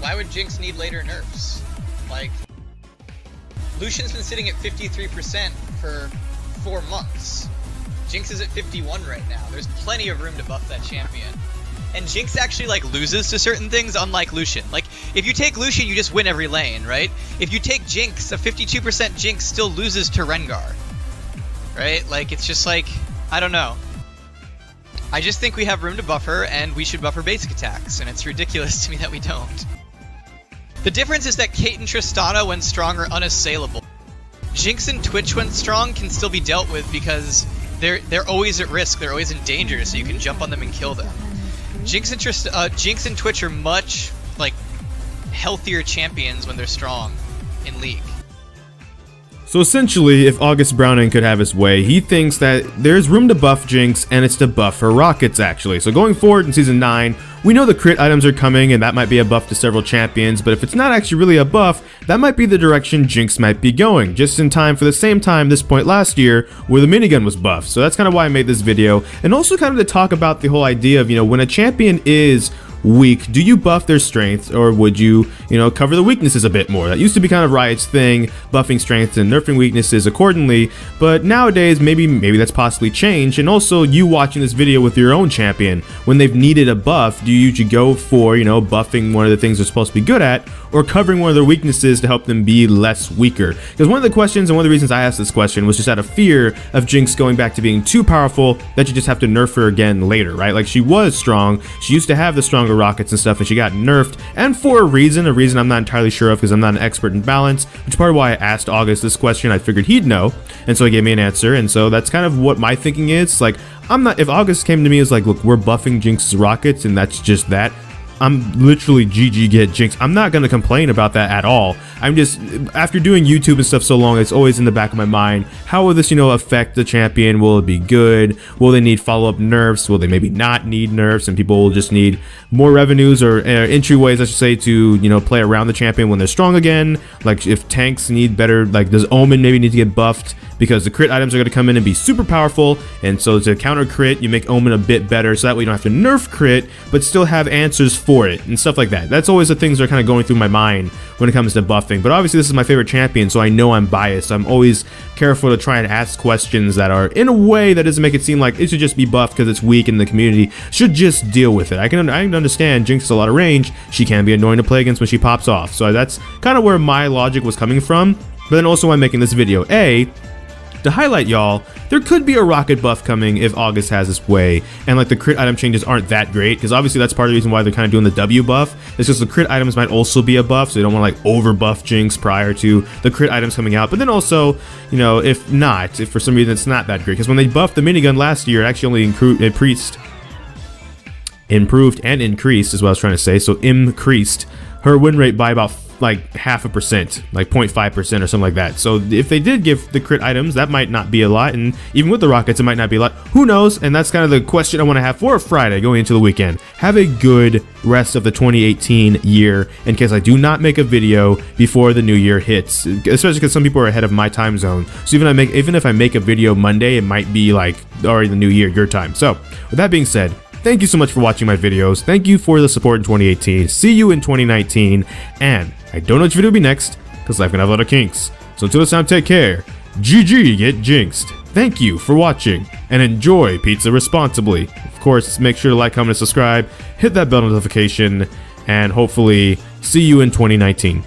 Why would Jinx need later nerfs? Like, Lucian's been sitting at 53% for 4 months. Jinx is at 51 right now. There's plenty of room to buff that champion. And Jinx actually like loses to certain things, unlike Lucian. Like, if you take Lucian, you just win every lane, right? If you take Jinx, a 52% Jinx still loses to Rengar. Right? Like, it's just like, I don't know. I just think we have room to buff her, and we should buff her basic attacks, and it's ridiculous to me that we don't. The difference is that Kate and Tristana, when strong, are unassailable. Jinx and Twitch, when strong, can still be dealt with because they're always at risk, they're always in danger, so you can jump on them and kill them. Jinx and Twitch are much, like, healthier champions when they're strong in League. So essentially, if August Browning could have his way, he thinks that there's room to buff Jinx, and it's to buff her rockets, actually. So going forward in Season 9, we know the crit items are coming, and that might be a buff to several champions, but if it's not actually really a buff, that might be the direction Jinx might be going, just in time for the same time this point last year, where the minigun was buffed. So that's kind of why I made this video, and also kind of to talk about the whole idea of, you know, when a champion is weak, do you buff their strengths, or would you cover the weaknesses a bit more? That used to be kind of Riot's thing, buffing strengths and nerfing weaknesses accordingly, but nowadays maybe that's possibly changed. And also, you watching this video with your own champion, when they've needed a buff, do you usually go for buffing one of the things they're supposed to be good at, or covering one of their weaknesses to help them be less weaker? Because one of the questions, and one of the reasons I asked this question, was just out of fear of Jinx going back to being too powerful that you just have to nerf her again later, right? Like, she was strong, she used to have the stronger rockets and stuff, and she got nerfed, and for a reason I'm not entirely sure of, because I'm not an expert in balance, which is part of why I asked August this question. I figured he'd know, and so he gave me an answer, and so that's kind of what my thinking is. Like, if August came to me as like, look, we're buffing Jinx's rockets, and that's just that, I'm literally ggGetJinxed. I'm not going to complain about that at all. I'm just, after doing YouTube and stuff so long, it's always in the back of my mind, how will this, affect the champion? Will it be good? Will they need follow-up nerfs? Will they maybe not need nerfs, and people will just need more revenues or entryways, I should say, to, play around the champion when they're strong again? Like, if tanks need better, like, does Omen maybe need to get buffed? Because the crit items are going to come in and be super powerful, and so to counter crit, you make Omen a bit better, so that way you don't have to nerf crit, but still have answers for it, and stuff like that. That's always the things that are kind of going through my mind when it comes to buffing. But obviously this is my favorite champion, so I know I'm biased. I'm always careful to try and ask questions that are in a way that doesn't make it seem like it should just be buffed because it's weak and the community should just deal with it. I can understand Jinx has a lot of range. She can be annoying to play against when she pops off. So that's kind of where my logic was coming from. But then also, I'm making this video, to highlight y'all, there could be a rocket buff coming if August has his way, and like the crit item changes aren't that great, because obviously that's part of the reason why they're kind of doing the W buff. It's just the crit items might also be a buff, so you don't want to like over buff Jinx prior to the crit items coming out. But then also, if for some reason it's not that great, because when they buffed the minigun last year, it actually only improved and increased is what I was trying to say. So increased her win rate by about like 0.5%, like 0.5% or something like that. So if they did give the crit items, that might not be a lot, and even with the rockets, it might not be a lot. Who knows? And that's kind of the question I want to have for Friday going into the weekend. Have a good rest of the 2018 year, in case I do not make a video before the new year hits, especially because some people are ahead of my time zone. So even if I make a video Monday, it might be like already the new year, your time. So with that being said, thank you so much for watching my videos. Thank you for the support in 2018. See you in 2019. And I don't know which video will be next, because life can have a lot of kinks. So until this time, take care. ggGetJinxed. Thank you for watching, and enjoy pizza responsibly. Of course, make sure to like, comment, and subscribe. Hit that bell notification, and hopefully see you in 2019.